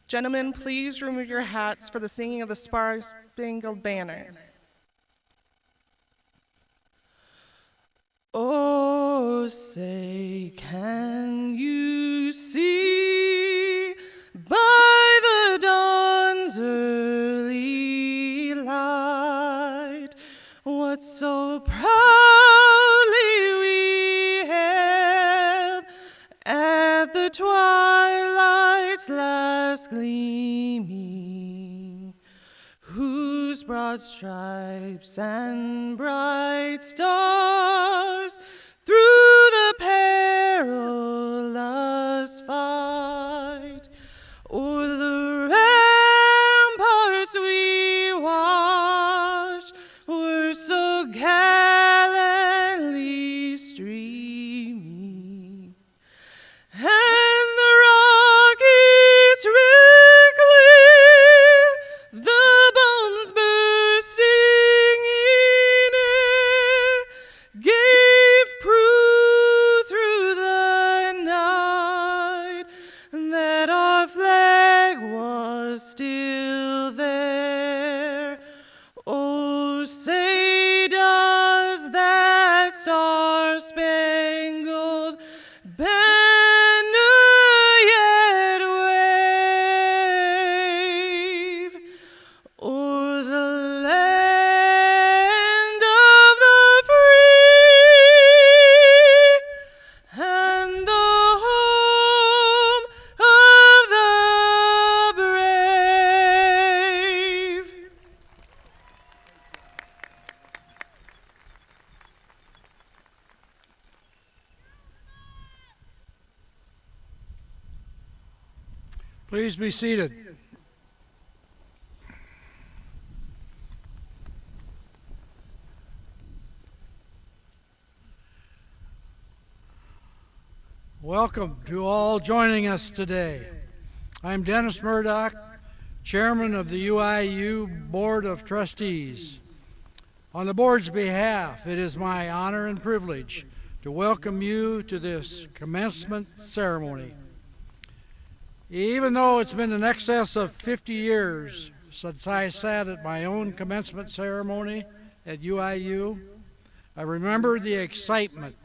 Gentlemen, please remove your hats for the singing of the Star-Spangled Banner. Oh, say, can you see by the dawn's early light what so proudly we hailed at the twilight's last gleaming, whose broad stripes and bright stars through the perilous fight o'er the ramparts we watched were so gallantly streaming, and the rockets red clear, the bombs bursting in air, gave proof through the night that our flag was still there. Oh, say does that star-spangled banner yet wave o'er the land of the free and the home of the brave? Please be seated. Welcome to all joining us today. I'm Dennis Murdoch, Chairman of the UIU Board of Trustees. On the board's behalf, it is my honor and privilege to welcome you to this commencement ceremony. Even though it's been in excess of 50 years since I sat at my own commencement ceremony at UIU, I remember the excitement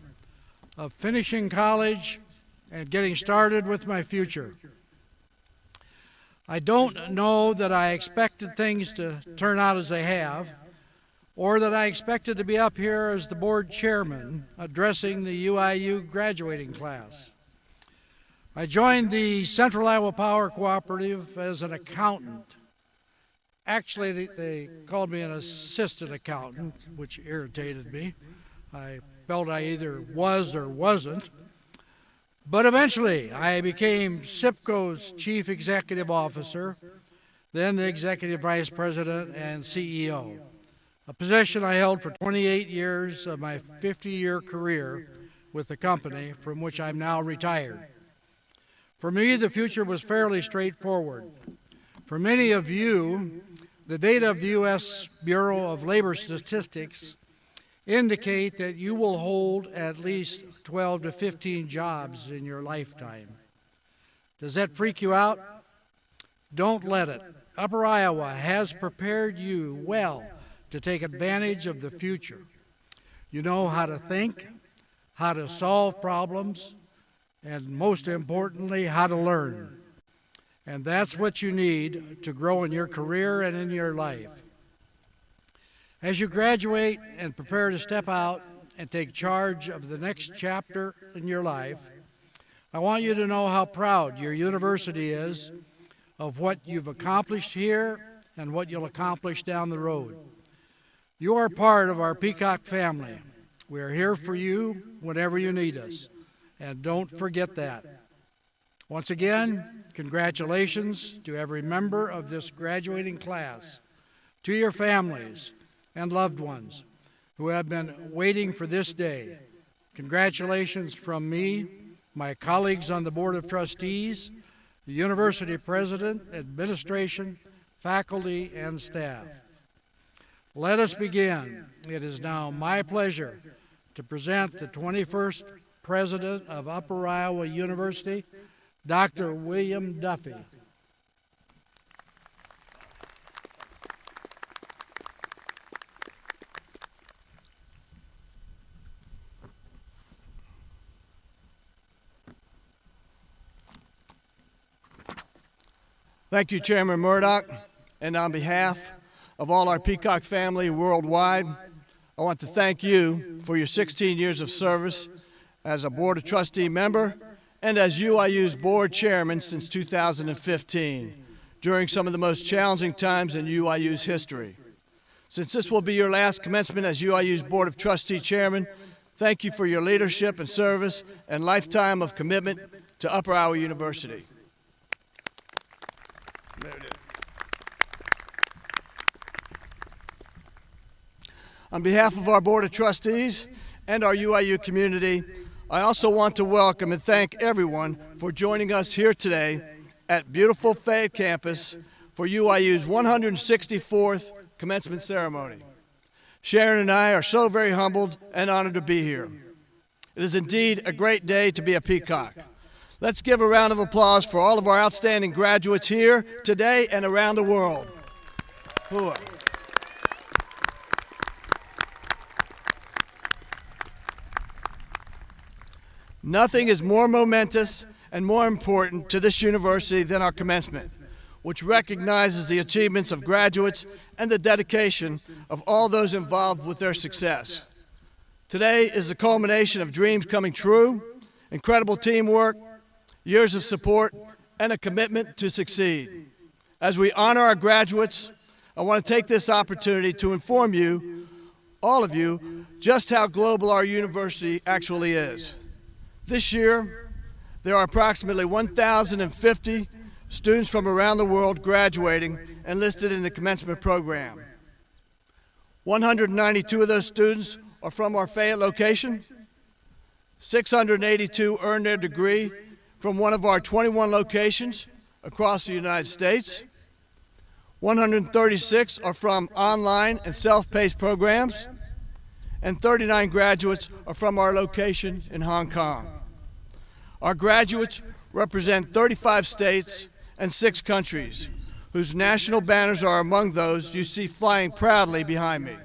of finishing college and getting started with my future. I don't know that I expected things to turn out as they have, or that I expected to be up here as the board chairman addressing the UIU graduating class. I joined the Central Iowa Power Cooperative as an accountant. Actually, they called me an assistant accountant, which irritated me. I felt I either was or wasn't. But eventually, I became SIPCO's chief executive officer, then the executive vice president and CEO, a position I held for 28 years of my 50-year career with the company, from which I'm now retired. For me, the future was fairly straightforward. For many of you, the data of the U.S. Bureau of Labor Statistics indicate that you will hold at least 12 to 15 jobs in your lifetime. Does that freak you out? Don't let it. Upper Iowa has prepared you well to take advantage of the future. You know how to think, how to solve problems, and most importantly, how to learn. And that's what you need to grow in your career and in your life. As you graduate and prepare to step out and take charge of the next chapter in your life, I want you to know how proud your university is of what you've accomplished here and what you'll accomplish down the road. You are part of our Peacock family. We are here for you whenever you need us. And don't forget that. Once again, congratulations to every member of this graduating class, to your families and loved ones who have been waiting for this day. Congratulations from me, my colleagues on the Board of Trustees, the university president, administration, faculty, and staff. Let us begin. It is now my pleasure to present the 21st President of Upper Iowa University, Dr. William Duffy. Thank you, Chairman Murdoch, and on behalf of all our Peacock family worldwide, I want to thank you for your 16 years of service as a Board of Trustee member and as UIU's Board Chairman since 2015, during some of the most challenging times in UIU's history. Since this will be your last commencement as UIU's Board of Trustee Chairman, thank you for your leadership and service and lifetime of commitment to Upper Iowa University. There it is. On behalf of our Board of Trustees and our UIU community, I also want to welcome and thank everyone for joining us here today at beautiful Fayette campus for UIU's 164th commencement ceremony. Sharon and I are so very humbled and honored to be here. It is indeed a great day to be a Peacock. Let's give a round of applause for all of our outstanding graduates here today and around the world. Nothing is more momentous and more important to this university than our commencement, which recognizes the achievements of graduates and the dedication of all those involved with their success. Today is the culmination of dreams coming true, incredible teamwork, years of support, and a commitment to succeed. As we honor our graduates, I want to take this opportunity to inform you, all of you, just how global our university actually is. This year, there are approximately 1,050 students from around the world graduating and listed in the commencement program. 192 of those students are from our Fayette location. 682 earned their degree from one of our 21 locations across the United States. 136 are from online and self-paced programs, and 39 graduates are from our location in Hong Kong. Our graduates represent 35 states and 6 countries, whose national banners are among those you see flying proudly behind me.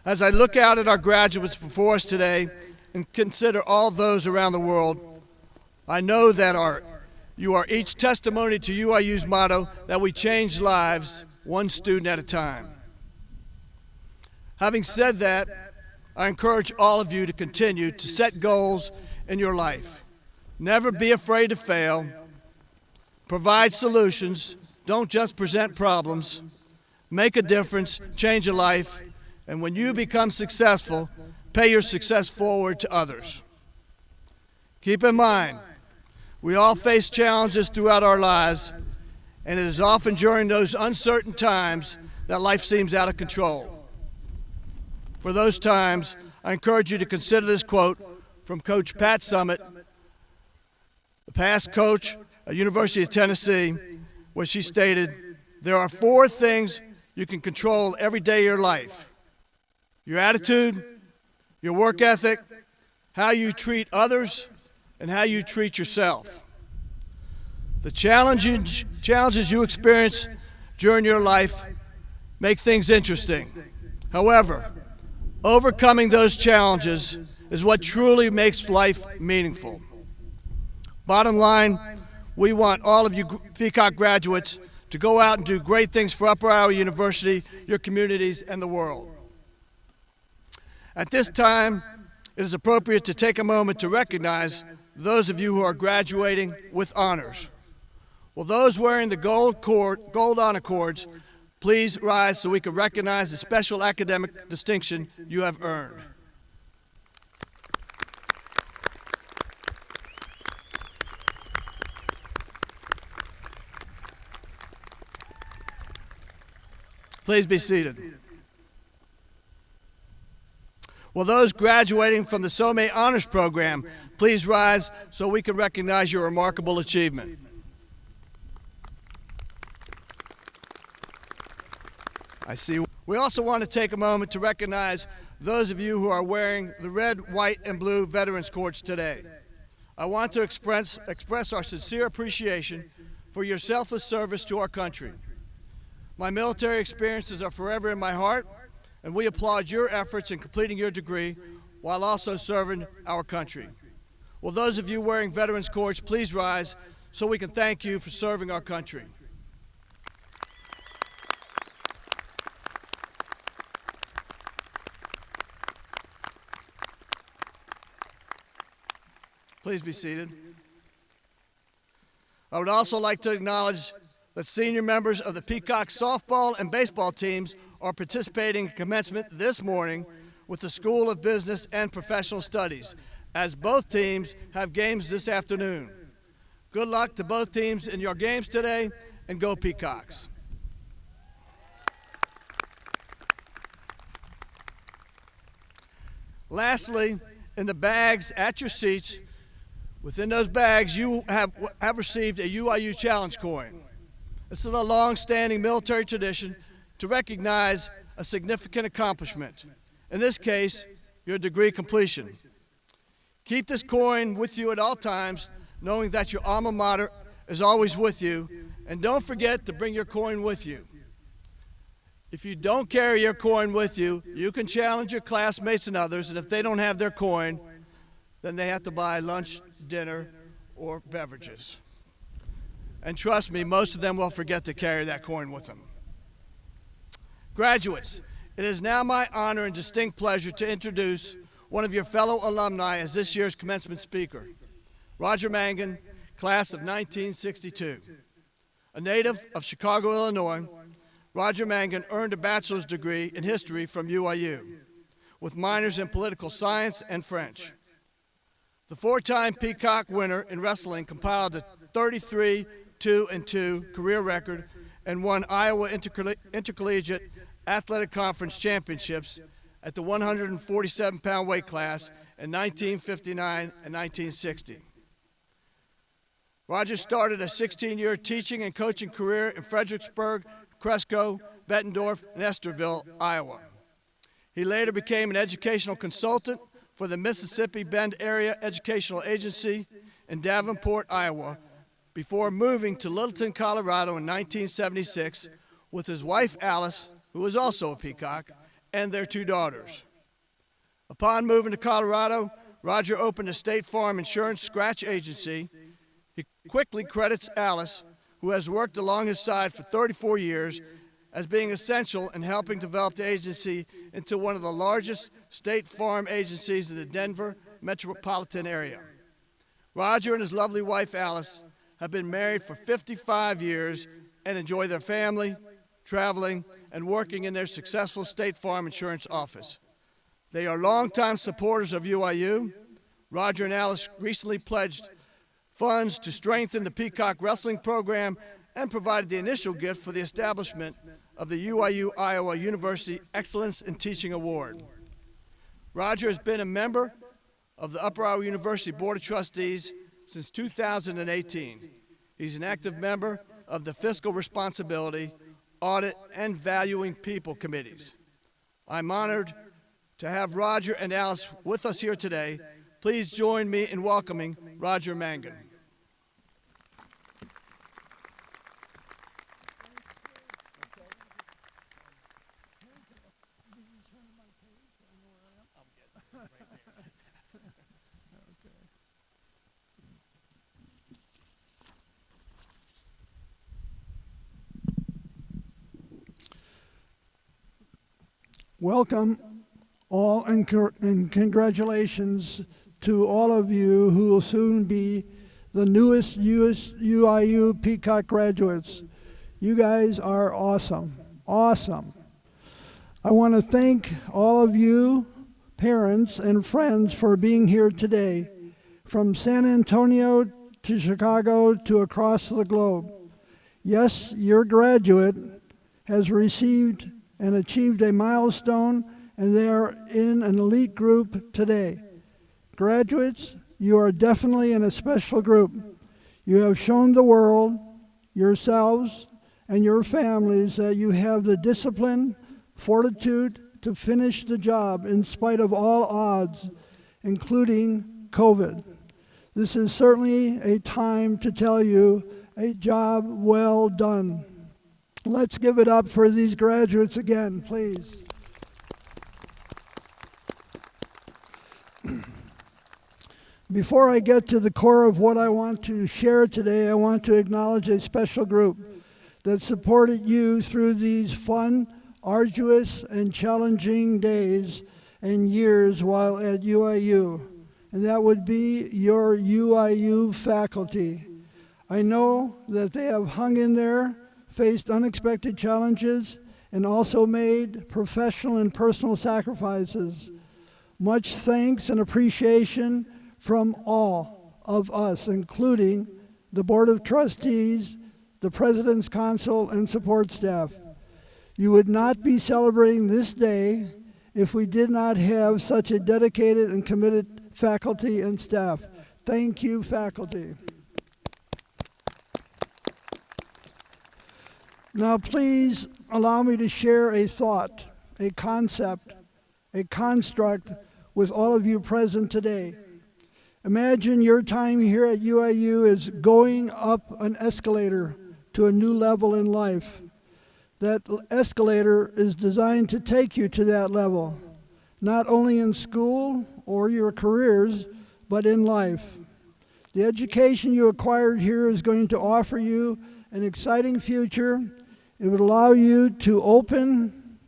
As I look out at our graduates before us today and consider all those around the world, I know that you are each testimony to UIU's motto that we change lives one student at a time. Having said that, I encourage all of you to continue to set goals in your life. Never be afraid to fail. Provide solutions. Don't just present problems. Make a difference, change a life, and when you become successful, pay your success forward to others. Keep in mind, we all face challenges throughout our lives, and it is often during those uncertain times that life seems out of control. For those times, I encourage you to consider this quote from Coach Pat Summitt, the past coach at University of Tennessee, where she stated, "There are 4 things you can control every day of your life: your attitude, your work ethic, how you treat others, and how you treat yourself." The challenges you experience during your life make things interesting. However, overcoming those challenges is what truly makes life meaningful. Bottom line, we want all of you Peacock graduates to go out and do great things for Upper Iowa University, your communities, and the world. At this time, it is appropriate to take a moment to recognize those of you who are graduating with honors. Will those wearing the gold honor cords please rise so we can recognize the special academic distinction you have earned. Please be seated. Will those graduating from the Somme Honors Program please rise so we can recognize your remarkable achievement. I see. We also want to take a moment to recognize those of you who are wearing the red, white, and blue Veterans Cords today. I want to express our sincere appreciation for your selfless service to our country. My military experiences are forever in my heart, and we applaud your efforts in completing your degree while also serving our country. Will those of you wearing Veterans Cords please rise so we can thank you for serving our country. Please be seated. I would also like to acknowledge that senior members of the Peacock softball and baseball teams are participating in commencement this morning with the School of Business and Professional Studies, as both teams have games this afternoon. Good luck to both teams in your games today, and go Peacocks. Lastly, in the bags at your seats, within those bags, you have received a UIU Challenge coin. This is a long-standing military tradition to recognize a significant accomplishment. In this case, your degree completion. Keep this coin with you at all times, knowing that your alma mater is always with you, and don't forget to bring your coin with you. If you don't carry your coin with you, you can challenge your classmates and others, and if they don't have their coin, then they have to buy lunch, dinner, or beverages. And trust me, most of them will forget to carry that coin with them. Graduates, it is now my honor and distinct pleasure to introduce one of your fellow alumni as this year's commencement speaker, Roger Mangan, class of 1962. A native of Chicago, Illinois, Roger Mangan earned a bachelor's degree in history from UIU, with minors in political science and French. The four-time Peacock winner in wrestling compiled a 33-2-2 career record and won Iowa Intercollegiate Athletic Conference championships at the 147-pound weight class in 1959 and 1960. Roger started a 16-year teaching and coaching career in Fredericksburg, Cresco, Bettendorf, and Esterville, Iowa. He later became an educational consultant for the Mississippi Bend Area Educational Agency in Davenport, Iowa, before moving to Littleton, Colorado in 1976 with his wife Alice, who was also a Peacock, and their two daughters. Upon moving to Colorado, Roger opened a State Farm Insurance scratch agency. He quickly credits Alice, who has worked along his side for 34 years, as being essential in helping develop the agency into one of the largest State Farm agencies in the Denver metropolitan area. Roger and his lovely wife Alice have been married for 55 years and enjoy their family, traveling, and working in their successful State Farm Insurance office. They are longtime supporters of UIU. Roger and Alice recently pledged funds to strengthen the Peacock wrestling program and provided the initial gift for the establishment of the UIU Iowa University Excellence in Teaching Award. Roger has been a member of the Upper Iowa University Board of Trustees since 2018. He's an active member of the Fiscal Responsibility, Audit, and Valuing People committees. I'm honored to have Roger and Alice with us here today. Please join me in welcoming Roger Mangan. Welcome all and congratulations to all of you who will soon be the newest UIU Peacock graduates. You guys are awesome, awesome. I want to thank all of you, parents and friends, for being here today, from San Antonio to Chicago to across the globe. Yes, your graduate has received and achieved a milestone, and they are in an elite group today. Graduates, you are definitely in a special group. You have shown the world, yourselves, and your families that you have the discipline, fortitude to finish the job in spite of all odds, including COVID. This is certainly a time to tell you a job well done. Let's give it up for these graduates again, please. Before I get to the core of what I want to share today, I want to acknowledge a special group that supported you through these fun, arduous, and challenging days and years while at UIU, and that would be your UIU faculty. I know that they have hung in there, faced unexpected challenges, and also made professional and personal sacrifices. Much thanks and appreciation from all of us, including the Board of Trustees, the President's Council, and support staff. You would not be celebrating this day if we did not have such a dedicated and committed faculty and staff. Thank you, faculty. Now please allow me to share a thought, a concept, a construct with all of you present today. Imagine your time here at UIU is going up an escalator to a new level in life. That escalator is designed to take you to that level, not only in school or your careers, but in life. The education you acquired here is going to offer you an exciting future. It would allow you to open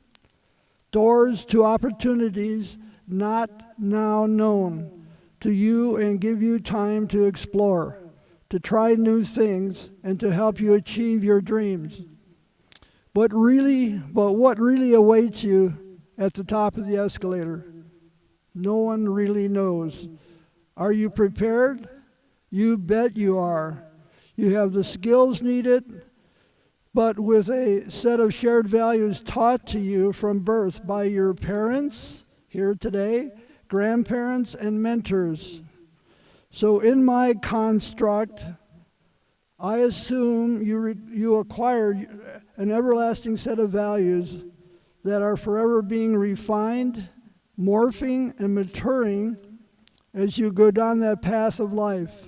doors to opportunities not now known to you and give you time to explore, to try new things, and to help you achieve your dreams. But what really awaits you at the top of the escalator? No one really knows. Are you prepared? You bet you are. You have the skills needed, but with a set of shared values taught to you from birth by your parents here today, grandparents, and mentors. So in my construct, I assume you acquired an everlasting set of values that are forever being refined, morphing, and maturing as you go down that path of life.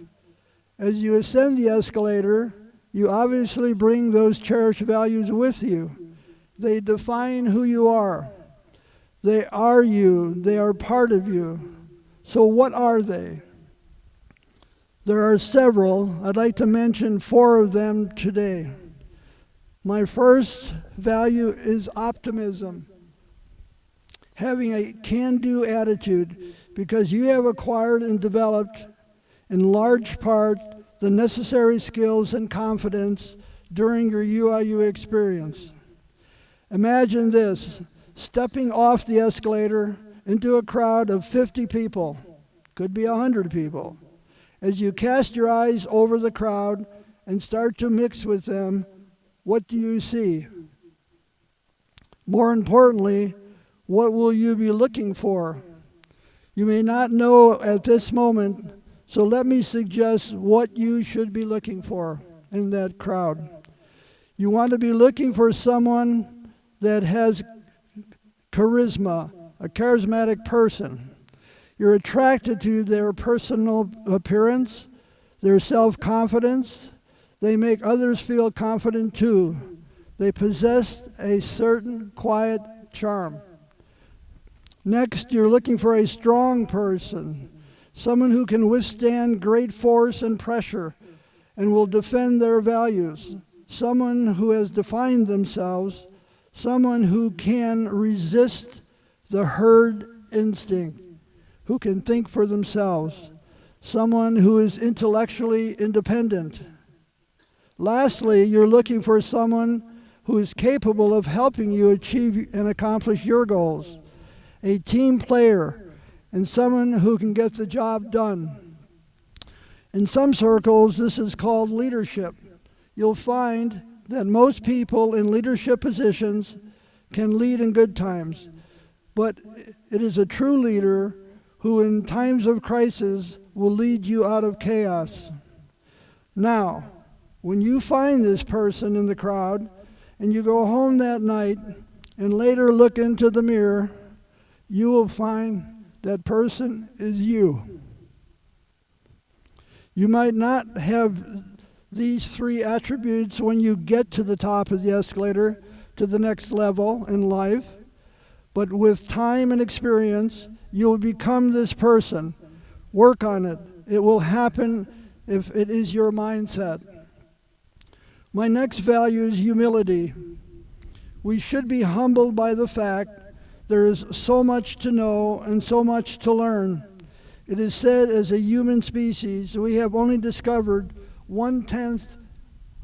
As you ascend the escalator, you obviously bring those cherished values with you. They define who you are. They are you. They are part of you. So what are they? There are several. I'd like to mention 4 of them today. My first value is optimism. Having a can-do attitude, because you have acquired and developed, in large part, the necessary skills and confidence during your UIU experience. Imagine this, stepping off the escalator into a crowd of 50 people, could be 100 people. As you cast your eyes over the crowd and start to mix with them, what do you see? More importantly, what will you be looking for? You may not know at this moment, so let me suggest what you should be looking for in that crowd. You want to be looking for someone that has charisma, a charismatic person. You're attracted to their personal appearance, their self-confidence. They make others feel confident too. They possess a certain quiet charm. Next, you're looking for a strong person, someone who can withstand great force and pressure and will defend their values, someone who has defined themselves, someone who can resist the herd instinct, who can think for themselves, someone who is intellectually independent. Lastly, you're looking for someone who is capable of helping you achieve and accomplish your goals, a team player, and someone who can get the job done. In some circles, this is called leadership. You'll find that most people in leadership positions can lead in good times, but it is a true leader who in times of crisis will lead you out of chaos. Now, when you find this person in the crowd and you go home that night and later look into the mirror, you will find that person is you. You might not have these 3 attributes when you get to the top of the escalator to the next level in life, but with time and experience, you will become this person. Work on it. It will happen if it is your mindset. My next value is humility. We should be humbled by the fact there is so much to know and so much to learn. It is said as a human species, we have only discovered 1/10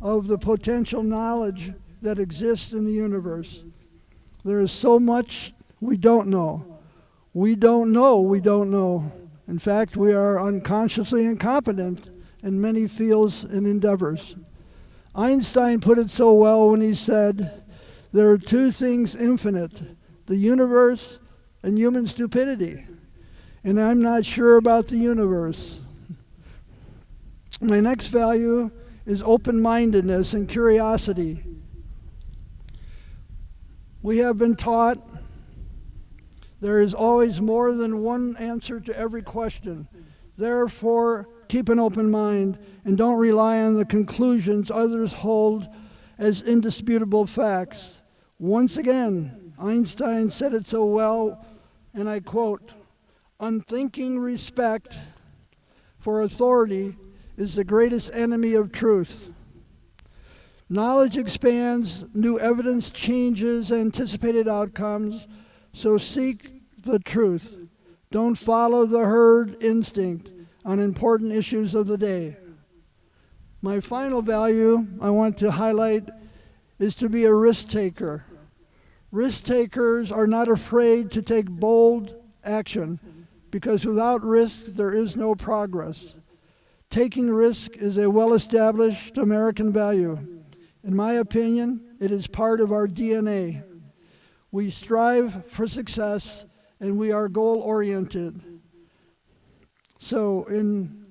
of the potential knowledge that exists in the universe. There is so much we don't know. We don't know we don't know. In fact, we are unconsciously incompetent in many fields and endeavors. Einstein put it so well when he said, there are two things infinite, the universe and human stupidity. And I'm not sure about the universe. My next value is open-mindedness and curiosity. We have been taught there is always more than one answer to every question. Therefore, keep an open mind and don't rely on the conclusions others hold as indisputable facts. Once again, Einstein said it so well, and I quote, "Unthinking respect for authority is the greatest enemy of truth." Knowledge expands, new evidence changes anticipated outcomes, so seek the truth. Don't follow the herd instinct on important issues of the day. My final value I want to highlight is to be a risk taker. Risk takers are not afraid to take bold action because without risk there is no progress. Taking risk is a well-established American value. In my opinion, it is part of our DNA. We strive for success and we are goal-oriented. So in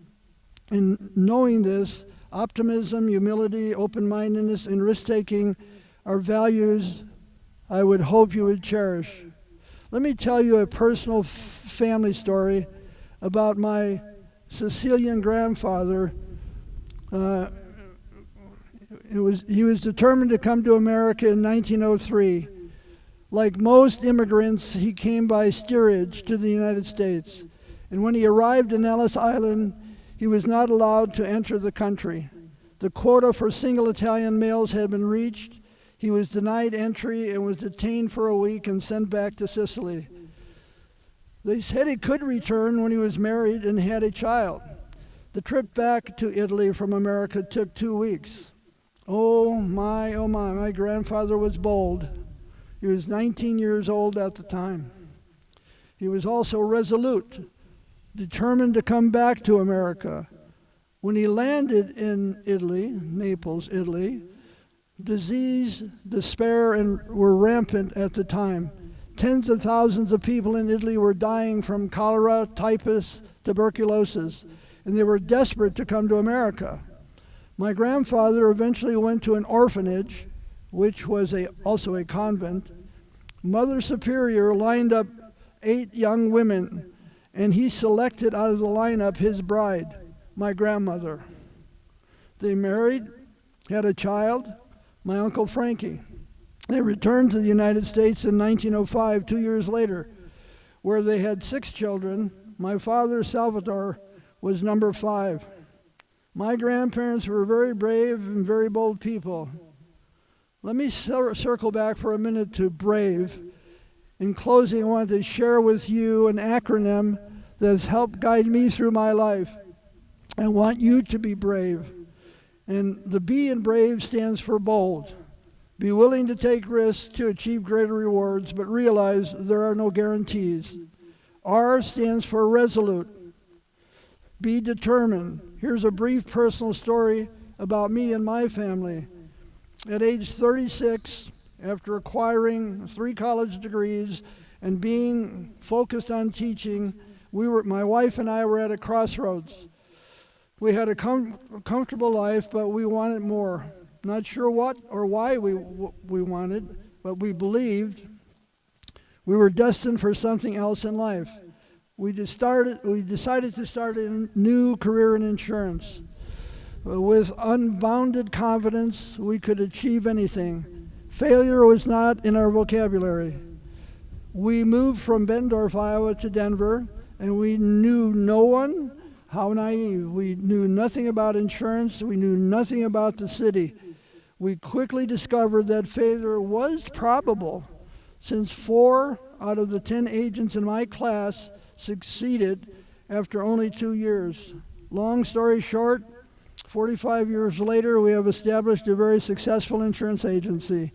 knowing this, optimism, humility, open-mindedness, and risk-taking are values I would hope you would cherish. Let me tell you a personal family story about my Sicilian grandfather. He was determined to come to America in 1903. Like most immigrants, he came by steerage to the United States. And when he arrived in Ellis Island, he was not allowed to enter the country. The quota for single Italian males had been reached. He was denied entry and was detained for a week and sent back to Sicily. They said he could return when he was married and had a child. The trip back to Italy from America took 2 weeks. Oh my, my grandfather was bold. He was 19 years old at the time. He was also resolute, determined to come back to America. When he landed in Italy, Naples, Italy, disease, despair, were rampant at the time. Tens of thousands of people in Italy were dying from cholera, typhus, tuberculosis, and they were desperate to come to America. My grandfather eventually went to an orphanage, which was also a convent. Mother Superior lined up 8 young women, and he selected out of the lineup his bride, my grandmother. They married, had a child, my Uncle Frankie. They returned to the United States in 1905, 2 years later, where they had 6 children. My father, Salvatore, was number 5. My grandparents were very brave and very bold people. Let me circle back for a minute to brave. In closing, I want to share with you an acronym that has helped guide me through my life. I want you to be brave. And the B in brave stands for bold. Be willing to take risks to achieve greater rewards, but realize there are no guarantees. R stands for resolute. Be determined. Here's a brief personal story about me and my family. At age 36, after acquiring 3 college degrees and being focused on teaching, my wife and I were at a crossroads. We had a comfortable life, but we wanted more. Not sure what or why we wanted, but we believed we were destined for something else in life. We decided to start a new career in insurance. With unbounded confidence, we could achieve anything. Failure was not in our vocabulary. We moved from Bettendorf, Iowa to Denver, and we knew no one, How naive. We knew nothing about insurance. We knew nothing about the city. We quickly discovered that failure was probable, since 4 out of the 10 agents in my class succeeded after only 2 years. Long story short, 45 years later, we have established a very successful insurance agency.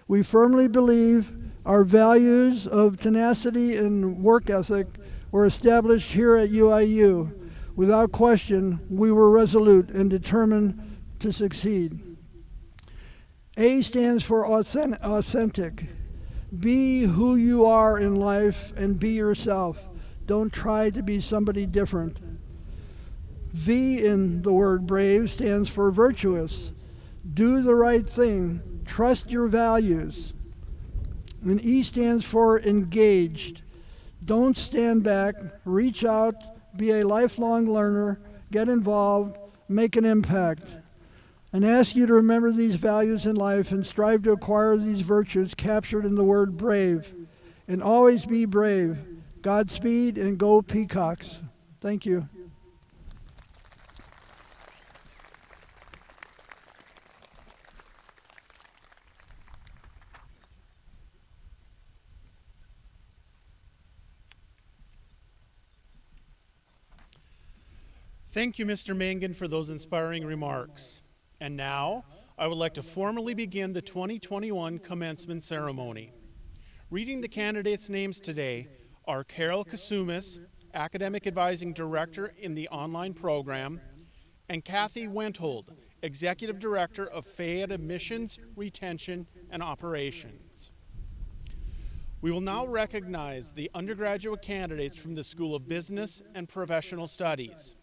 We firmly believe our values of tenacity and work ethic were established here at UIU. Without question, we were resolute and determined to succeed. A stands for authentic. Be who you are in life and be yourself. Don't try to be somebody different. V in the word brave stands for virtuous. Do the right thing. Trust your values. And E stands for engaged. Don't stand back. Reach out. Be a lifelong learner. Get involved. Make an impact. And ask you to remember these values in life and strive to acquire these virtues captured in the word brave. And always be brave. Godspeed and go Peacocks. Thank you. Thank you, Mr. Mangan, for those inspiring remarks. And now, I would like to formally begin the 2021 commencement ceremony. Reading the candidates' names today are Carol Kasumis, Academic Advising Director in the online program, and Kathy Wenthold, Executive Director of Fayette Admissions, Retention, and Operations. We will now recognize the undergraduate candidates from the School of Business and Professional Studies.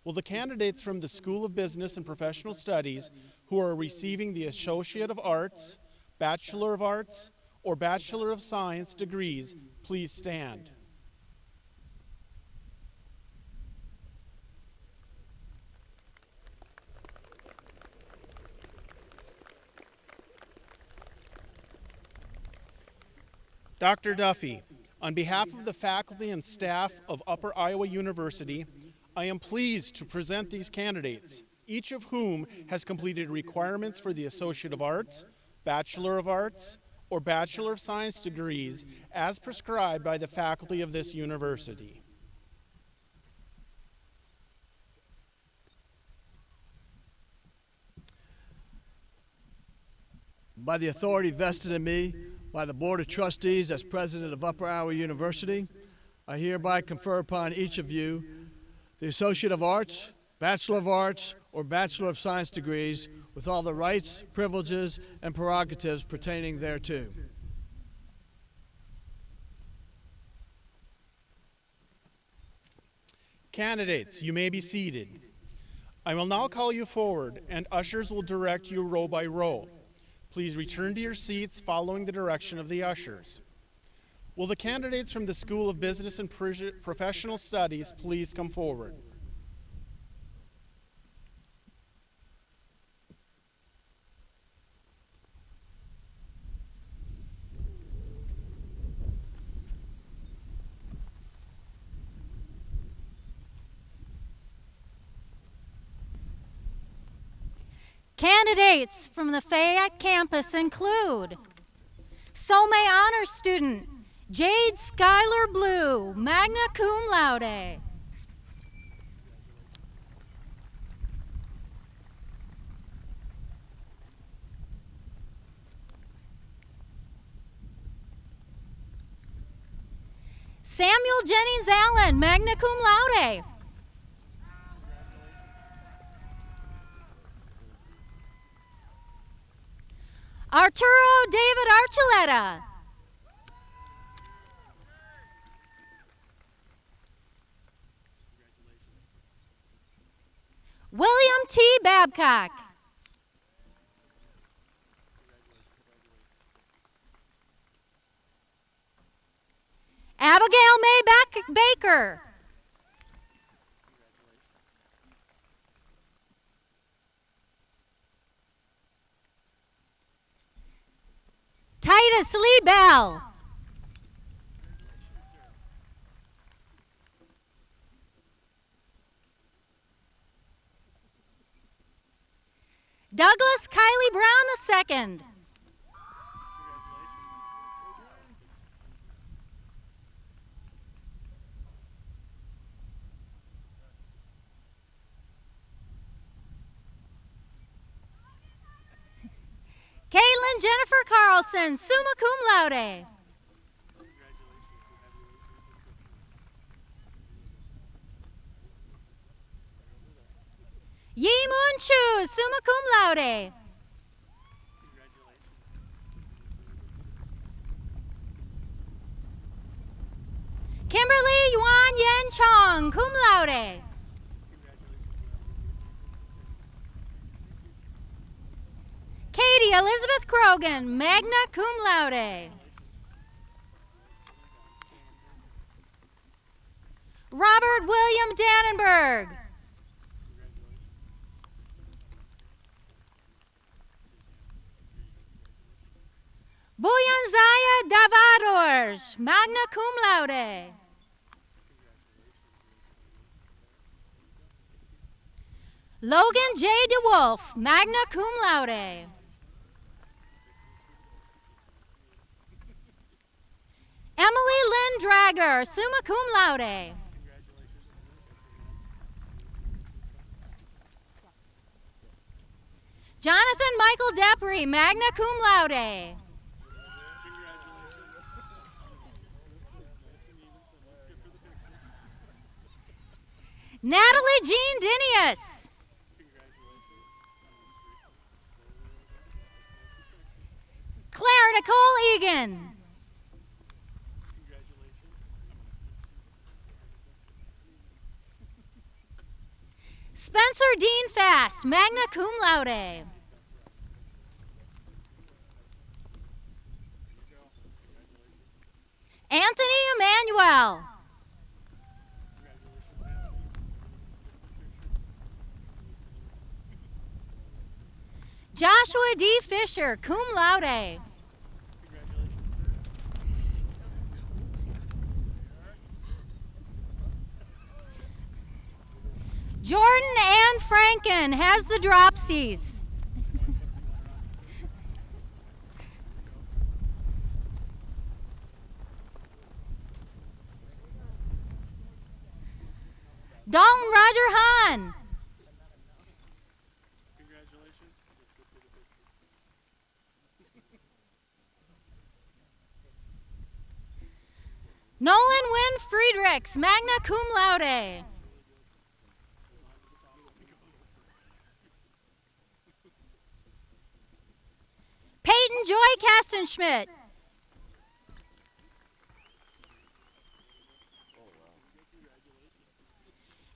Will the candidates from the School of Business and Professional Studies who are receiving the Associate of Arts, Bachelor of Arts, or Bachelor of Science degrees please stand? Dr. Duffy, on behalf of the faculty and staff of Upper Iowa University, I am pleased to present these candidates, each of whom has completed requirements for the Associate of Arts, Bachelor of Arts, or Bachelor of Science degrees as prescribed by the faculty of this university. By the authority vested in me by the Board of Trustees as President of Upper Iowa University, I hereby confer upon each of you the Associate of Arts, Bachelor of Arts, or Bachelor of Science degrees with all the rights, privileges, and prerogatives pertaining thereto. Candidates, you may be seated. I will now call you forward, and ushers will direct you row by row. Please return to your seats following the direction of the ushers. Will the candidates from the School of Business and Professional Studies please come forward? Candidates from the Fayette campus include SOME Honor Student Jade Schuyler Blue, magna cum laude. Samuel Jennings Allen, magna cum laude. Arturo David Archuleta. William T. Babcock. Abigail May Baker. Titus Lee Bell. Douglas Kylie Brown II. Caitlin Jennifer Carlson, summa cum laude. Yi Moon Chu, summa cum laude. Kimberly Yuan Yen Chong, cum laude. Katie Elizabeth Krogan, magna cum laude. Robert William Dannenberg. Buyan Zaya Davadors, magna cum laude. Logan J. DeWolf, magna cum laude. Emily Lynn Drager, summa cum laude. Jonathan Michael Depry, magna cum laude. Natalie Jean Dinius. Claire Nicole Egan. Spencer Dean Fast, magna cum laude. Anthony Emmanuel. Joshua D. Fisher, cum laude. Jordan Ann Franken has the dropsies. Dalton Roger Hahn. Nolan Wynn Friedrichs, magna cum laude. Peyton Joy Kastenschmidt.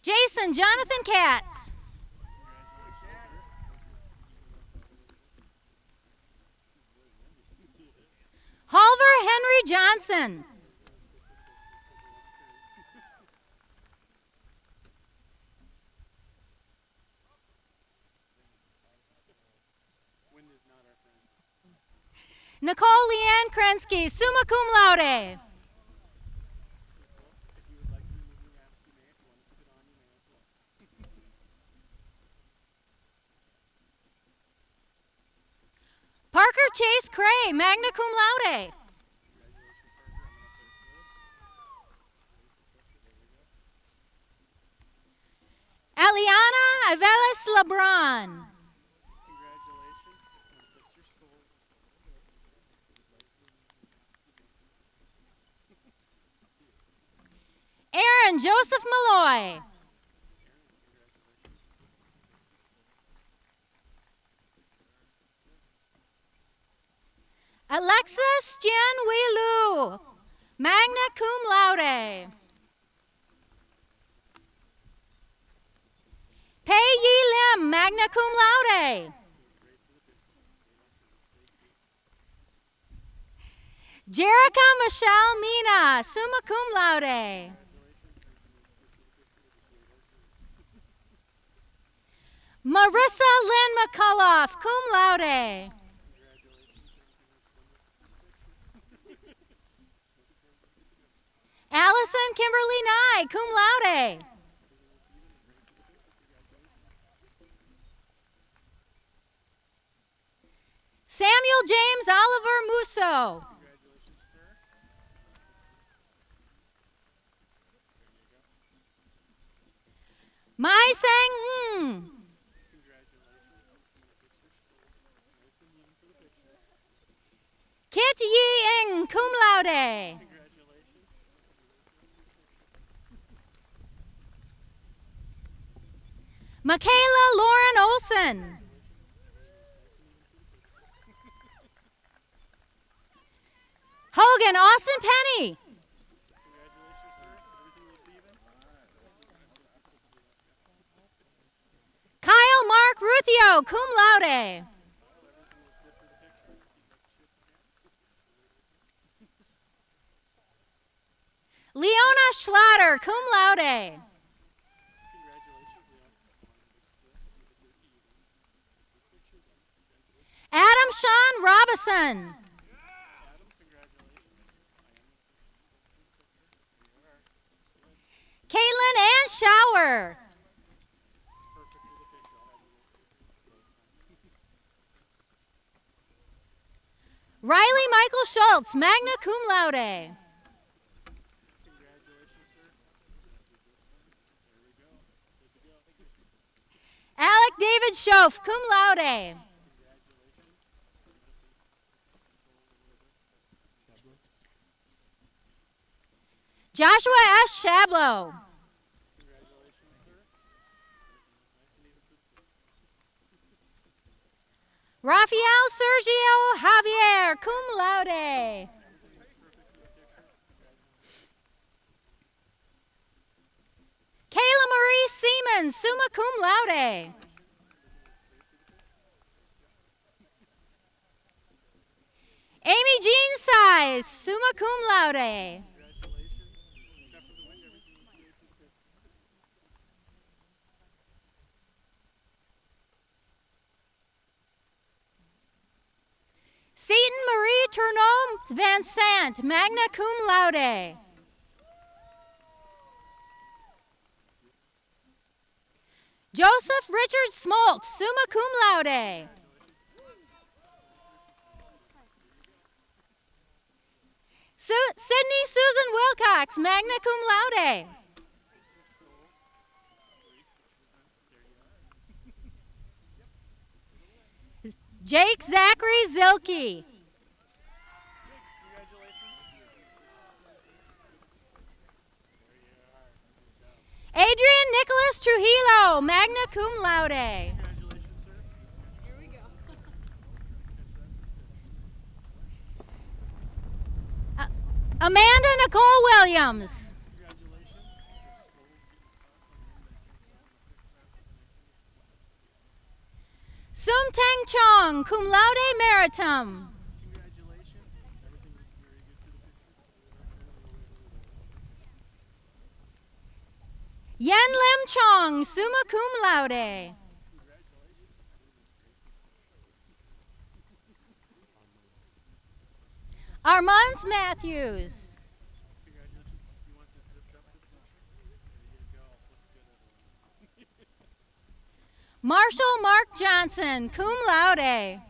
Jason Jonathan Katz. Halver Henry Johnson. Nicole Leanne Krensky, summa cum laude. Parker Chase Cray, magna cum laude. Aliana Avelis LeBron. Aaron Joseph Malloy. Alexis Jen Wei Lu, magna cum laude. Pei Yi Lim, magna cum laude. Jerica Michelle Mina, summa cum laude. Marissa Lynn McCullough, cum laude. Allison Kimberly Nye, cum laude. Daniel James Oliver Musso. Mai Sang Ng. Kit Yi Ing, cum laude. Michaela Lauren Olson. Hogan Austin Penny. Kyle Mark Ruthio, cum laude. Leona Schlatter, cum laude. Adam Sean Robison. Caitlin Ann Shower. Riley Michael Schultz, magna cum laude. Alec David Schoaf, cum laude. Joshua S. Shablo. Rafael Sergio Javier, cum laude. Kayla Marie Siemens, summa cum laude. Amy Jean Size, summa cum laude. Seaton Marie Tourneau Van Sant, magna cum laude. Joseph Richard Smolt, summa cum laude. Sydney Susan Wilcox, magna cum laude. Jake Zachary Zilke. Adrian Nicholas Trujillo, magna cum laude. Amanda Nicole Williams. Sum Tang Chong, cum laude meritum. Yen Lim Chong, summa cum laude. Armand Matthews. Marshall Mark Johnson, cum laude.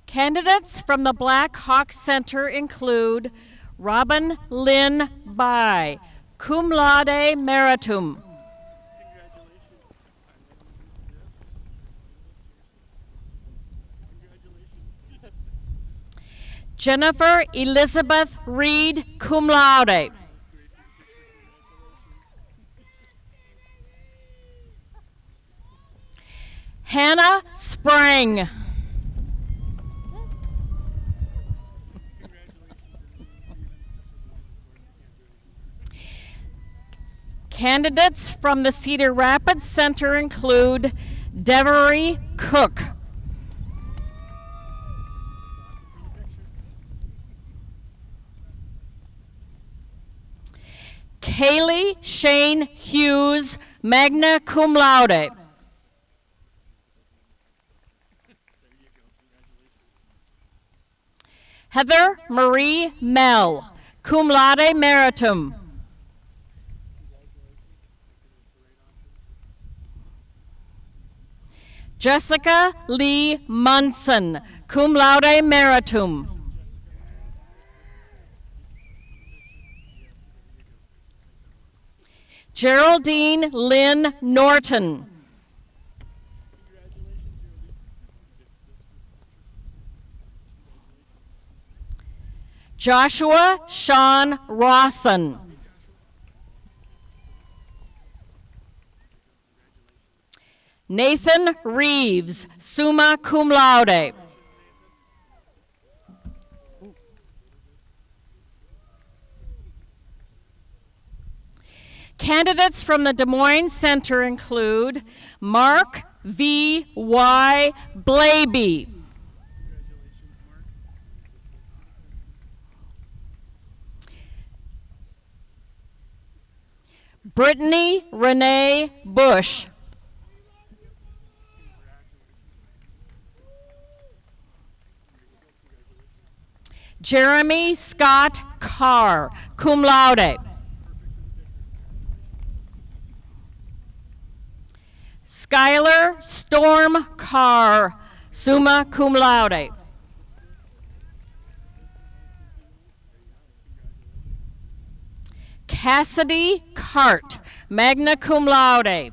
Candidates from the Black Hawk Center include Robin Lynn Bai, cum laude meritum. Jennifer Elizabeth Reed, cum laude. Hannah Sprang. Candidates from the Cedar Rapids Center include Devery Cook. Kaylee Shane Hughes, magna cum laude. Heather Marie Mell, cum laude meritum. Jessica Lee Munson, cum laude meritum. Geraldine Lynn Norton. Joshua Sean Rawson. Nathan Reeves, summa cum laude. Candidates from the Des Moines Center include Mark V. Y. Blaby. Brittany Renee Bush. Jeremy Scott Carr, cum laude. Skylar Storm Carr, summa cum laude. Cassidy Cart, magna cum laude.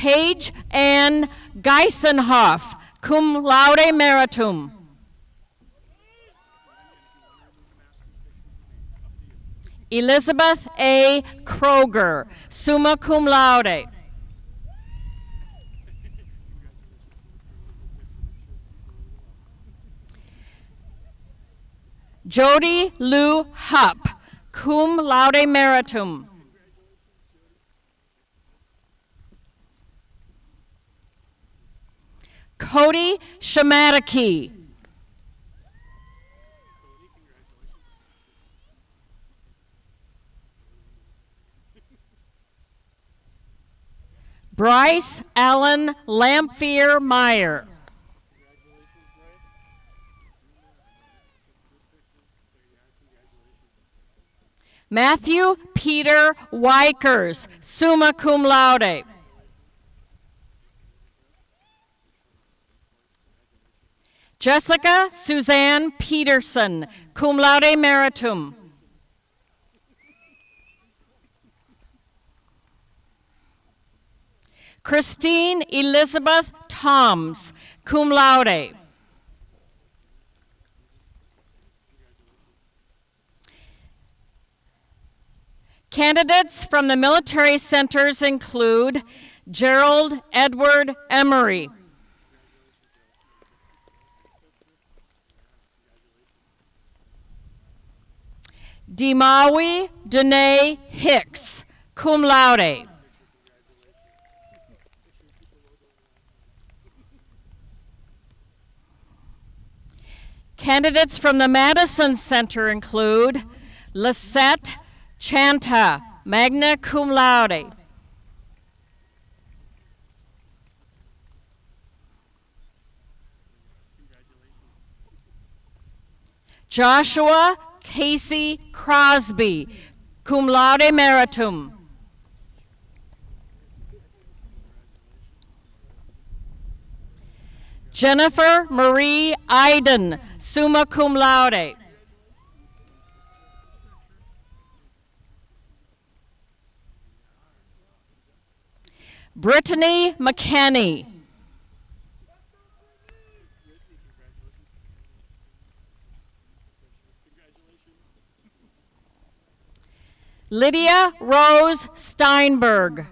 Paige Ann Geisenhoff, cum laude meritum. Elizabeth A. Kroger, summa cum laude. Jody Lou Hupp, cum laude meritum. Cody Shamataki. Bryce Allen Lamphere Meyer. Matthew Peter Wykers, summa cum laude. Jessica Suzanne Peterson, cum laude meritum. Christine Elizabeth Toms, cum laude. Candidates from the military centers include Gerald Edward Emery. Demawi Danae Hicks, cum laude. Candidates from the Madison Center include Lisette Chanta, magna cum laude. Joshua Casey Crosby, cum laude meritum. Jennifer Marie Iden, summa cum laude. Brittany McKenney. Lydia Rose Steinberg.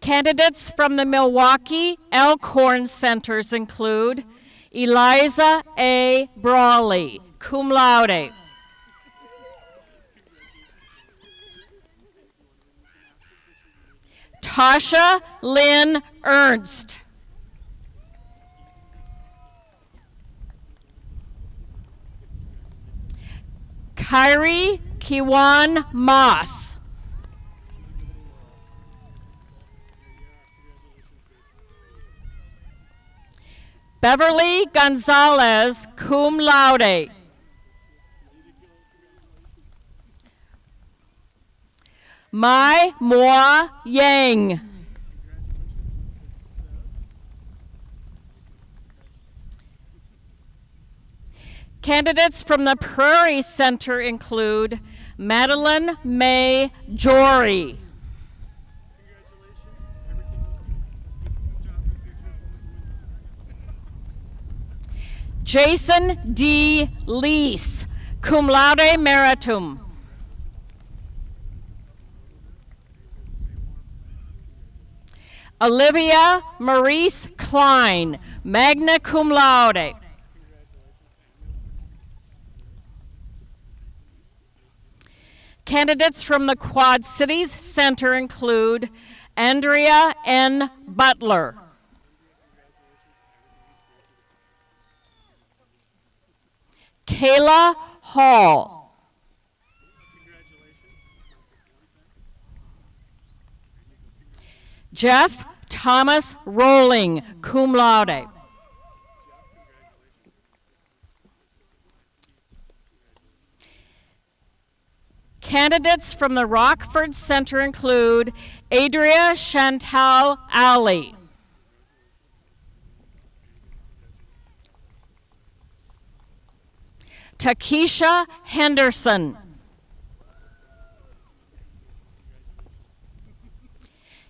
Candidates from the Milwaukee Elkhorn Centers include Eliza A. Brawley, cum laude. Tasha Lynn Ernst. Kyrie Kiwan Moss. Beverly Gonzalez, cum laude. Mai Moa Yang. Candidates from the Prairie Center include Madeline May Jory. Jason D. Lease, cum laude meritum. Olivia Maurice Klein, magna cum laude. Candidates from the Quad Cities Center include Andrea N. Butler. Kayla Hall. Jeff Thomas Rowling, cum laude. Candidates from the Rockford Center include Adria Chantal Alley. Takesha Henderson.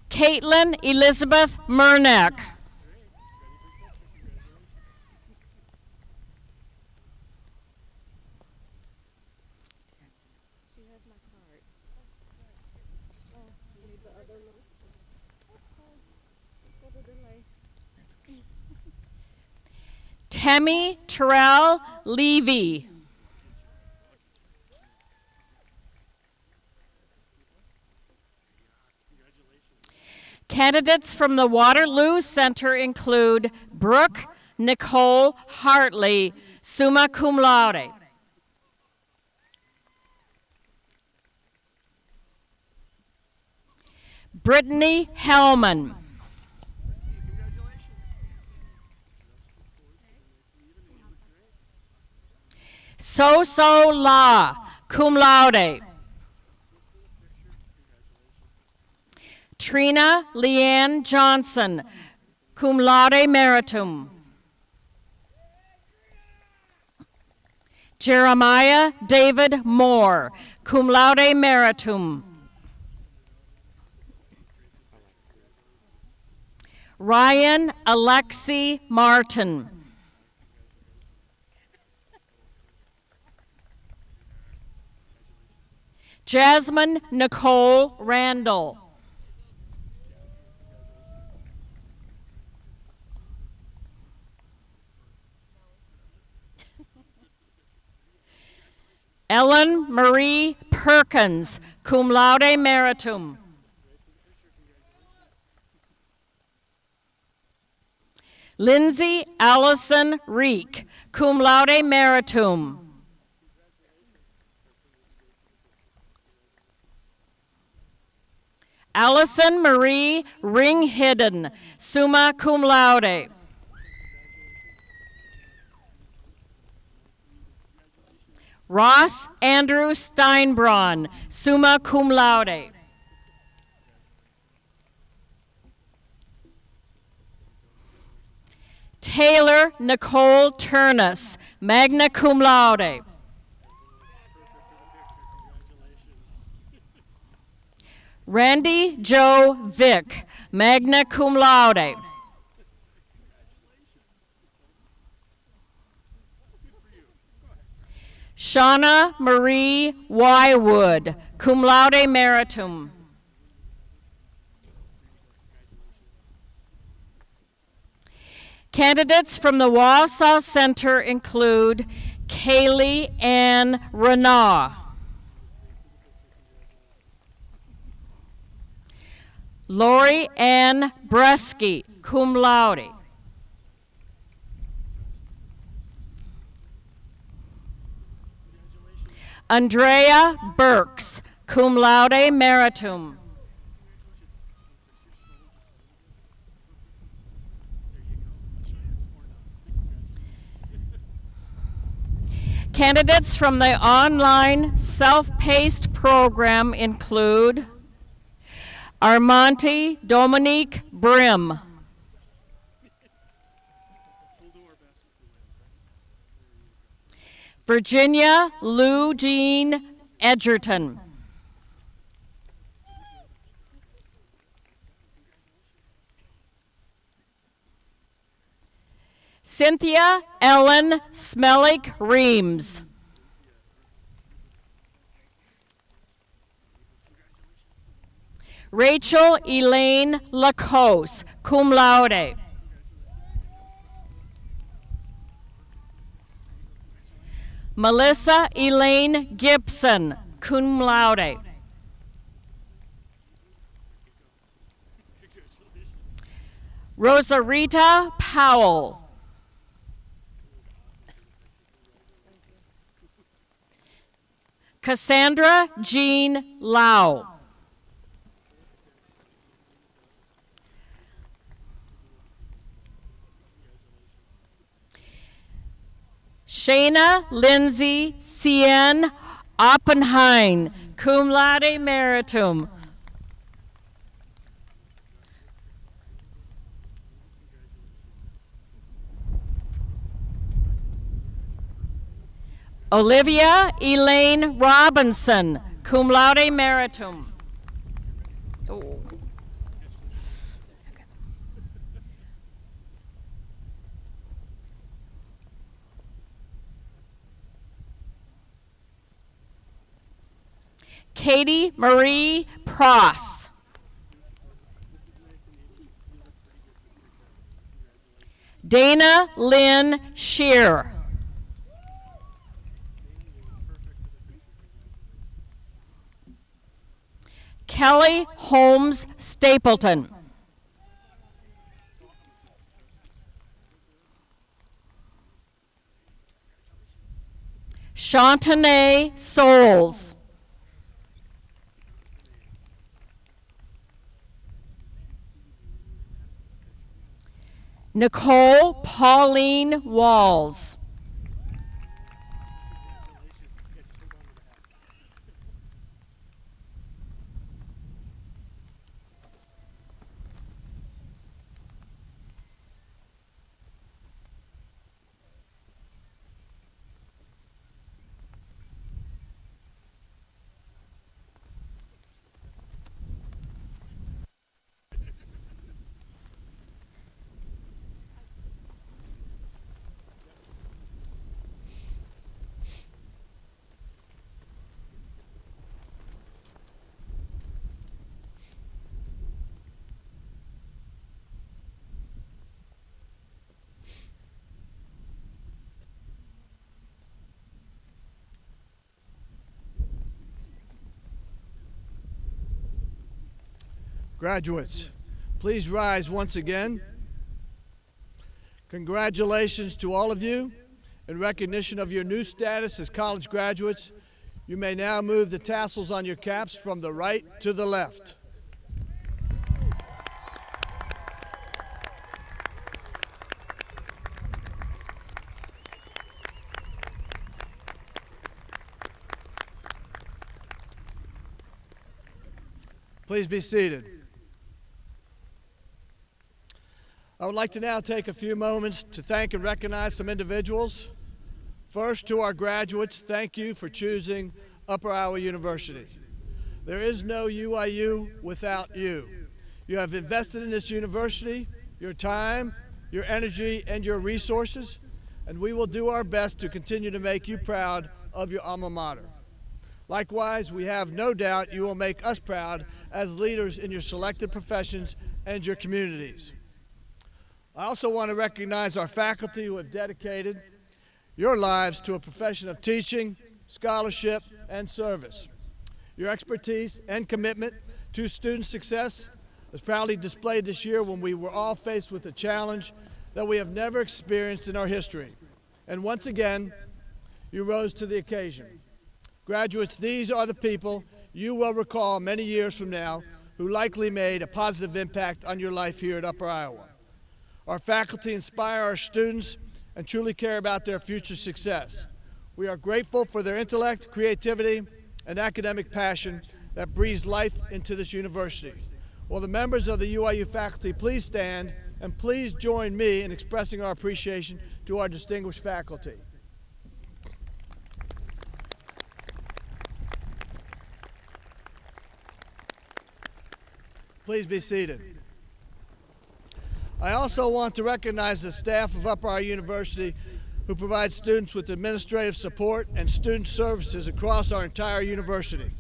Caitlin Elizabeth Murnack. Tammy Terrell Levy. Candidates from the Waterloo Center include Brooke Nicole Hartley, summa cum laude. Brittany Hellman. So La, cum laude. Trina Leanne Johnson, cum laude meritum. Jeremiah David Moore, cum laude meritum. Ryan Alexi Martin. Jasmine Nicole Randall. Ellen Marie Perkins, cum laude meritum. Lindsay Allison Reek, cum laude meritum. Allison Marie Ringhidden, summa cum laude. Ross Andrew Steinbraun, summa cum laude. Taylor Nicole Turnus, magna cum laude. Randy Joe Vick, magna cum laude. Shauna Marie Wywood, cum laude meritum. Candidates from the Wausau Center include Kaylee Ann Renaud, Lori Ann Bresky, cum laude. Andrea Burks, cum laude meritum. Candidates from the online self-paced program include Armonte Dominique Brim, Virginia Lou Jean Edgerton, Cynthia Ellen Smellick Reams, Rachel Elaine Lacoste, cum laude. Melissa Elaine Gibson, cum laude. Rosarita Powell, Cassandra Jean Lau, Shayna Lindsay Cien Oppenheim, cum laude meritum. Olivia Elaine Robinson, cum laude meritum. Oh. Katie Marie Pross, Dana Lynn Shear, Kelly Holmes Stapleton, Chantanay Souls, Nicole Pauline Walls, Graduates, please rise once again. Congratulations to all of you. In recognition of your new status as college graduates, you may now move the tassels on your caps from the right to the left. Please be seated. I would like to now take a few moments to thank and recognize some individuals. First, to our graduates, thank you for choosing Upper Iowa University. There is no UIU without you. You have invested in this university, your time, your energy, and your resources, and we will do our best to continue to make you proud of your alma mater. Likewise, we have no doubt you will make us proud as leaders in your selected professions and your communities. I also want to recognize our faculty who have dedicated your lives to a profession of teaching, scholarship, and service. Your expertise and commitment to student success was proudly displayed this year when we were all faced with a challenge that we have never experienced in our history. And once again, you rose to the occasion. Graduates, these are the people you will recall many years from now who likely made a positive impact on your life here at Upper Iowa. Our faculty inspire our students and truly care about their future success. We are grateful for their intellect, creativity, and academic passion that breathes life into this university. Will the members of the UIU faculty please stand and please join me in expressing our appreciation to our distinguished faculty. Please be seated. I also want to recognize the staff of Upper Iowa University who provide students with administrative support and student services across our entire university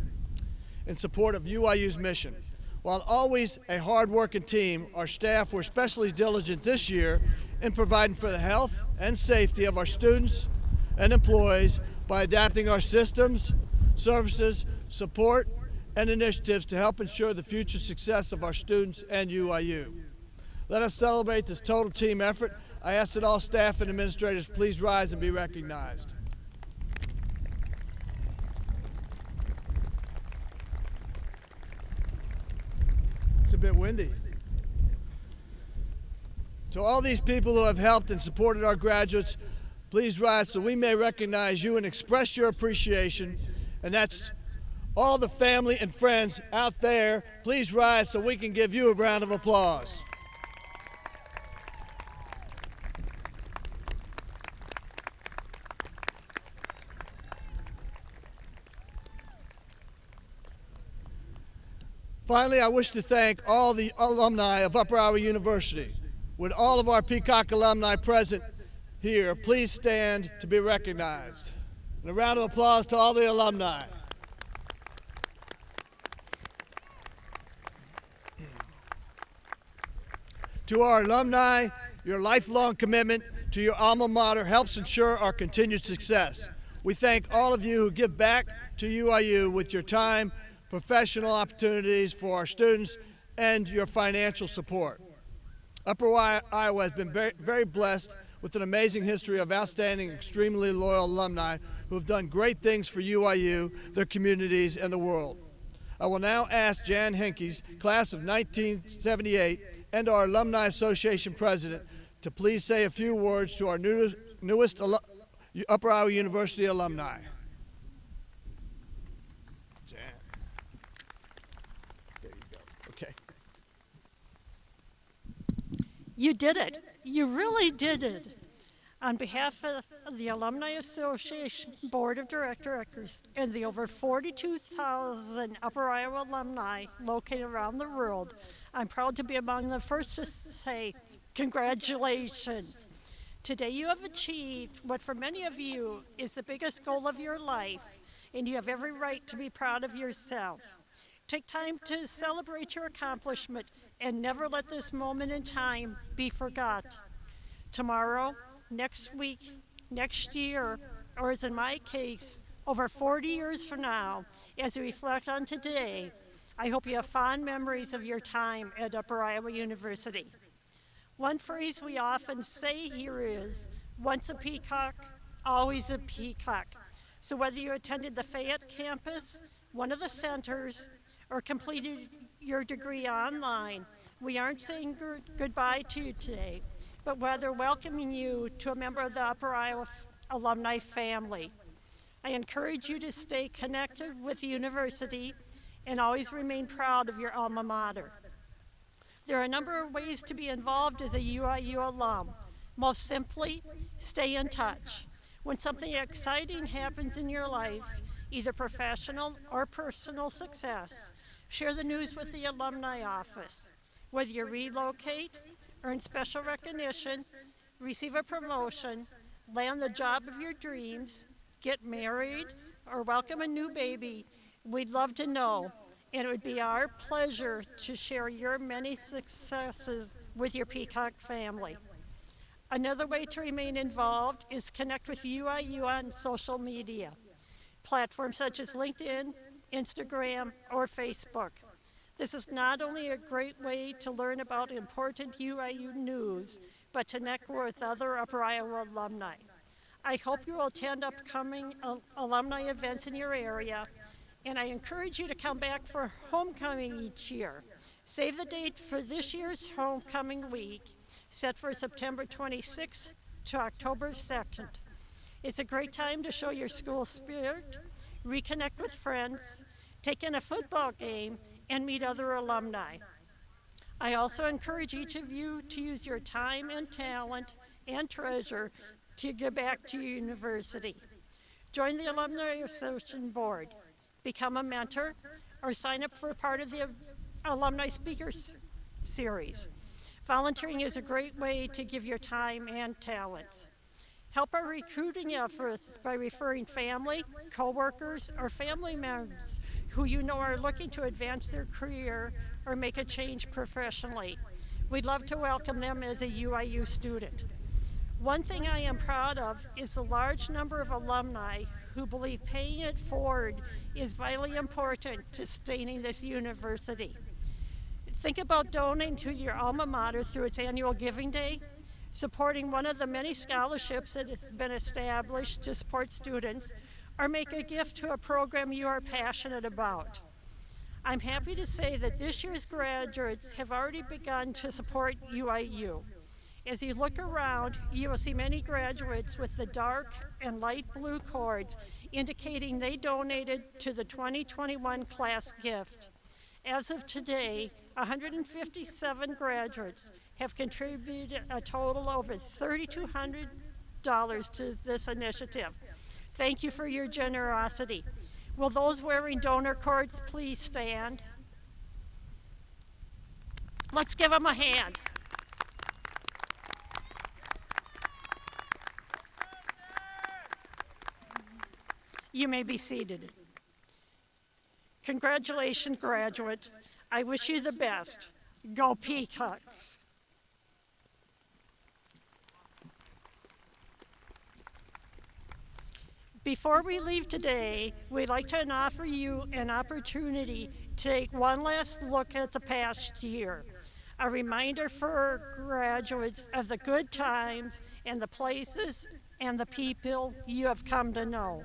in support of UIU's mission. While always a hard-working team, our staff were especially diligent this year in providing for the health and safety of our students and employees by adapting our systems, services, support, and initiatives to help ensure the future success of our students and UIU. Let us celebrate this total team effort. I ask that all staff and administrators please rise and be recognized. It's a bit windy. To all these people who have helped and supported our graduates, please rise so we may recognize you and express your appreciation. And that's all the family and friends out there. Please rise so we can give you a round of applause. Finally, I wish to thank all the alumni of Upper Iowa University. Would all of our Peacock alumni present here please stand to be recognized? And a round of applause to all the alumni. To our alumni, your lifelong commitment to your alma mater helps ensure our continued success. We thank all of you who give back to UIU with your time, professional opportunities for our students, and your financial support. Upper Iowa has been very blessed with an amazing history of outstanding, extremely loyal alumni who have done great things for UIU, their communities, and the world. I will now ask Jan Henkes, class of 1978, and our Alumni Association president to please say a few words to our newest Upper Iowa University alumni. Jan. There you go. Okay. You did it. You really did it. On behalf of the Alumni Association Board of Directors and the over 42,000 Upper Iowa alumni located around the world, I'm proud to be among the first to say congratulations. Today you have achieved what for many of you is the biggest goal of your life, and you have every right to be proud of yourself. Take time to celebrate your accomplishment and never let this moment in time be forgot. Tomorrow, next week, next year, or as in my case, over 40 years from now, as we reflect on today, I hope you have fond memories of your time at Upper Iowa University. One phrase we often say here is, once a peacock, always a peacock. So whether you attended the Fayette campus, one of the centers, or completed your degree online, we aren't saying goodbye to you today, but rather welcoming you to a member of the Upper Iowa alumni family. I encourage you to stay connected with the university and always remain proud of your alma mater. There are a number of ways to be involved as a UIU alum. Most simply, stay in touch. When something exciting happens in your life, either professional or personal success, share the news with the alumni office. Whether you relocate, earn special recognition, receive a promotion, land the job of your dreams, get married, or welcome a new baby, we'd love to know, and it would be our pleasure to share your many successes with your Peacock family. Another way to remain involved is connect with UIU on social media, platforms such as LinkedIn, Instagram, or Facebook. This is not only a great way to learn about important UIU news, but to connect with other Upper Iowa alumni. I hope you will attend upcoming alumni events in your area, and I encourage you to come back for homecoming each year. Save the date for this year's homecoming week, set for September 26th to October 2nd. It's a great time to show your school spirit, reconnect with friends, take in a football game, and meet other alumni. I also encourage each of you to use your time and talent and treasure to give back to your university. Join the Alumni Association Board, become a mentor, or sign up for part of the Alumni Speakers Series. Volunteering is a great way to give your time and talents. Help our recruiting efforts by referring family, coworkers, or family members who you know are looking to advance their career or make a change professionally. We'd love to welcome them as a UIU student. One thing I am proud of is the large number of alumni who believe paying it forward is vitally important to sustaining this university. Think about donating to your alma mater through its annual Giving Day, supporting one of the many scholarships that has been established to support students, or make a gift to a program you are passionate about. I'm happy to say that this year's graduates have already begun to support UIU. As you look around, you will see many graduates with the dark and light blue cords indicating they donated to the 2021 class gift. As of today, 157 graduates have contributed a total over $3,200 to this initiative. Thank you for your generosity. Will those wearing donor cords please stand? Let's give them a hand. You may be seated. Congratulations, graduates. I wish you the best. Go Peacocks. Before we leave today, we'd like to offer you an opportunity to take one last look at the past year. A reminder for graduates of the good times and the places and the people you have come to know.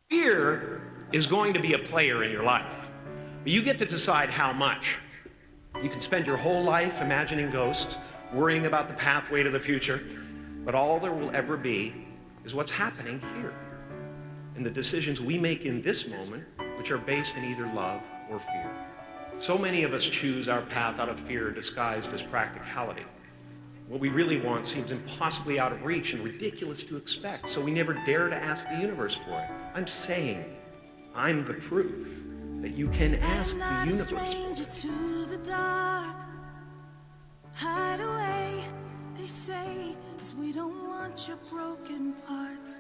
Fear is going to be a player in your life. You get to decide how much. You can spend your whole life imagining ghosts, worrying about the pathway to the future, but all there will ever be is what's happening here, and the decisions we make in this moment, which are based in either love or fear. So many of us choose our path out of fear disguised as practicality. What we really want seems impossibly out of reach and ridiculous to expect, so we never dare to ask the universe for it. I'm saying, I'm the proof that you can ask the universe for it. To the dark, hide away, they say, 'cause we don't want your broken parts.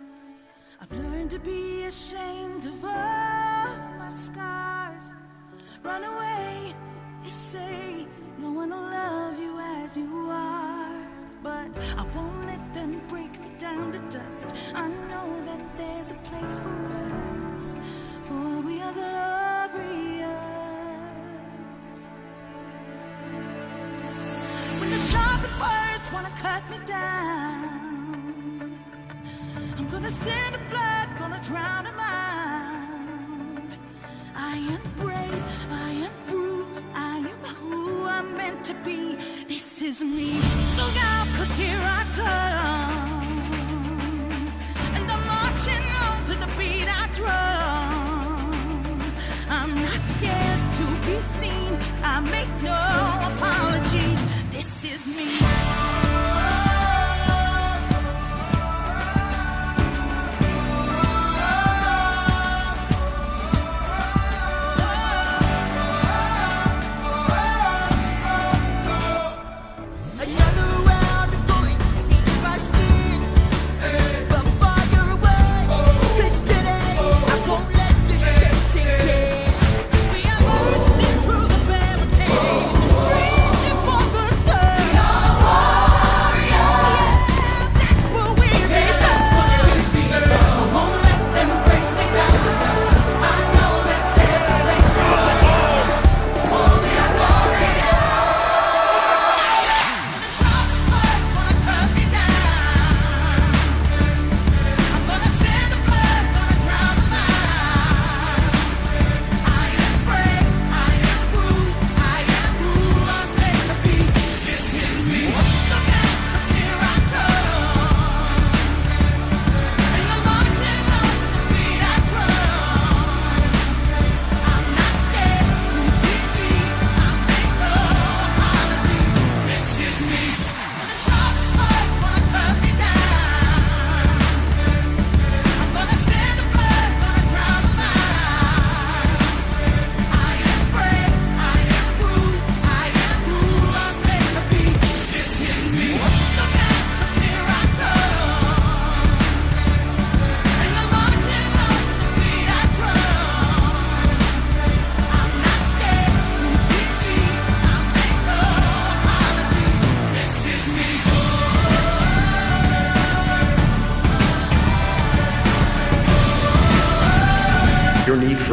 I've learned to be ashamed of all my scars. Run away, they say, no one will love you as you are. But I won't let them break me down to dust. I know that there's a place for us, for we are glorious. When the sharpest words wanna cut me down, I'm gonna send the blood, gonna drown them out. I am brave, I am bruised, I am who I'm meant to be. This is me. Look out, 'cause here I come, and I'm marching on to the beat I drum. I'm not scared to be seen, I make no apologies. This is me. Another round.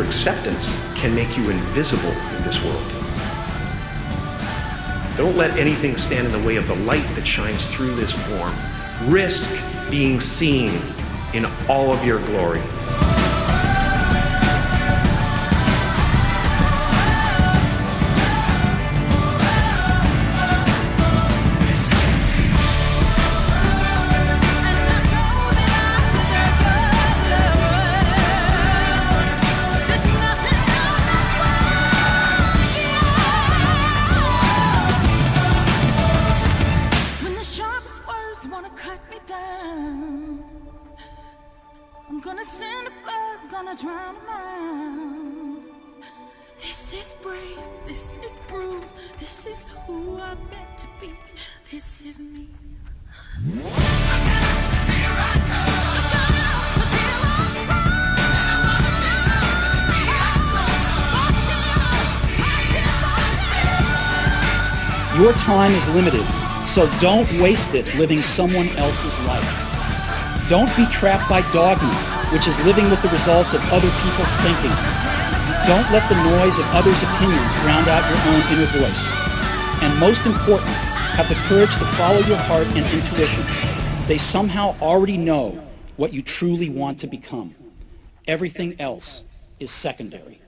acceptance can make you invisible in this world. Don't let anything stand in the way of the light that shines through this form. Risk being seen in all of your glory. When the sharpest words wanna cut me down, I'm gonna send a blood, gonna drown a mind. This is brave, this is bruised, this is who I'm meant to be, this is me. Your time is limited, so don't waste it living someone else's life. Don't be trapped by dogma, which is living with the results of other people's thinking. Don't let the noise of others' opinions drown out your own inner voice. And most important, have the courage to follow your heart and intuition. They somehow already know what you truly want to become. Everything else is secondary.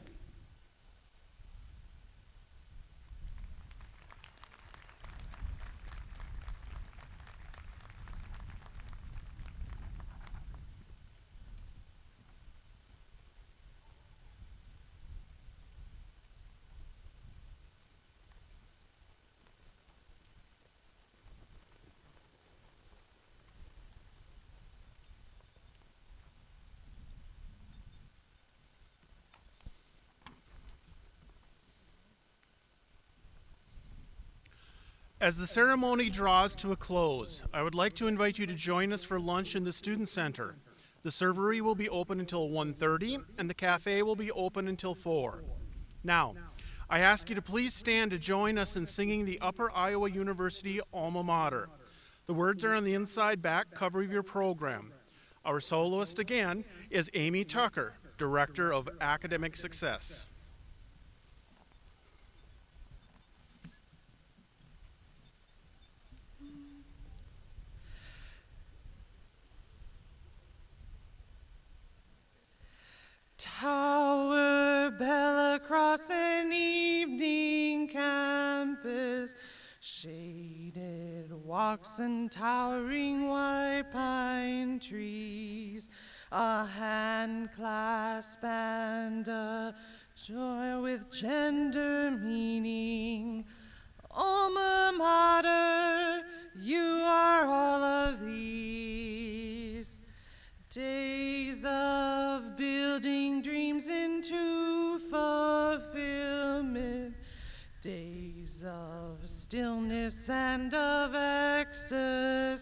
As the ceremony draws to a close, I would like to invite you to join us for lunch in the Student Center. The servery will be open until 1:30 and the cafe will be open until 4. Now, I ask you to please stand to join us in singing the Upper Iowa University Alma Mater. The words are on the inside back cover of your program. Our soloist again is Amy Tucker, Director of Academic Success. Tower bell across an evening campus, shaded walks and towering white pine trees, a hand clasp and a joy with gender meaning. Alma mater, you are all of these. Days of building dreams into fulfillment, days of stillness and of ecstasies,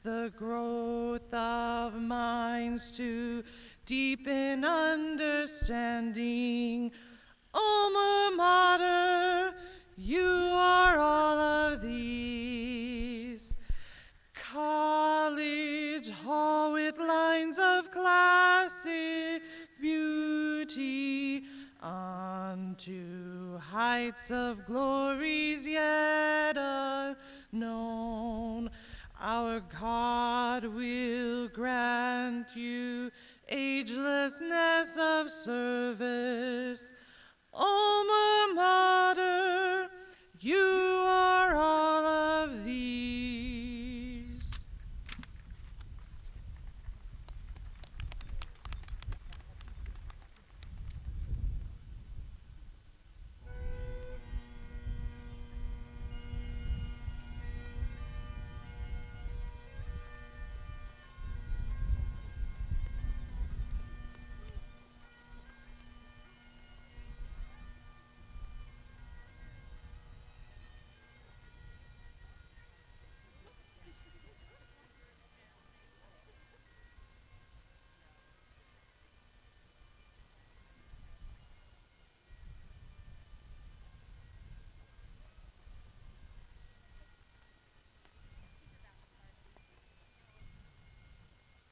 the growth of minds to deepen understanding. Alma mater, you are all of these. College hall with lines of classic beauty, onto heights of glories yet unknown. Our God will grant you agelessness of service. Alma mater,